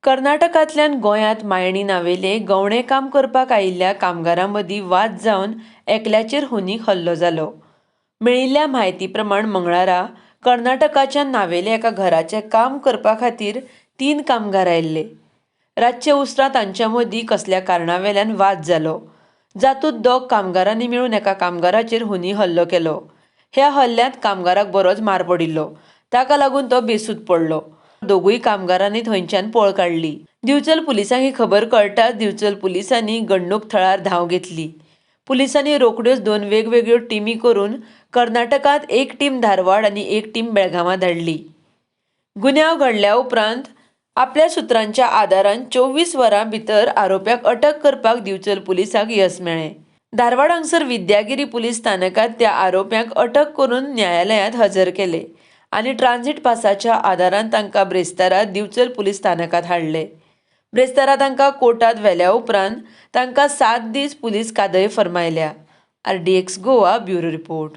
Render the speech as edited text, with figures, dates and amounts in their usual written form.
कर्नाटकांतल्यान गोंयांत मायणी नावेले गवणे काम करपाक आयिल्ल्या कामगारां मदीं वाद जावन एकल्याचेर हुनीक हल्लो जालो. मेळिल्ल्या म्हायती प्रमाण मंगळारा कर्नाटकाच्या नावेले एका घराचें काम करपा खातीर 3 कामगार आयिल्ले. रातचे उसरां तांच्या मदीं कसल्या कारणावेल्यान वाद जालो. जातूंत दोग कामगारांनी मेळून एका कामगाराचेर हुनीक हल्लो केलो. ह्या हल्ल्यांत कामगाराक बरोच मार पडिल्लो. ताका लागून तो बेसूध पडलो. दोगूय कामगारांनी थंयच्यान पळ काडली. दिवचल पुलिसांक ही खबर कळटाच दिवचल पुलिसांनी घडणूक थळार धांव घेतली. पुलिसांनी रोखड्योच 2 वेगवेगळ्यो टिमी करून कर्नाटकांत एक टीम धारवाड आनी एक टीम बेळगांवां धाडली. गुन्यांव घडल्या उपरांत आपल्या सुत्रांच्या आदारान 24 वरां भितर आरोप्याक अटक करपाक दिवचल पुलिसांक येस मेळ्ळें. धारवाड हांगसर विद्यागिरी पुलीस स्थानकांत त्या आरोप्यांक अटक करून न्यायालयांत हजर केले आनी ट्रांझीट पासाच्या आदारान तांकां ब्रेस्तारा दिवचल पुलीस स्थानकांत हाडले. ब्रेस्तारा तांकां कोर्टांत व्हेल्या उपरांत तांकां 7 दीस पुलीस कादय फर्मायल्या. RDX Goa bureau report.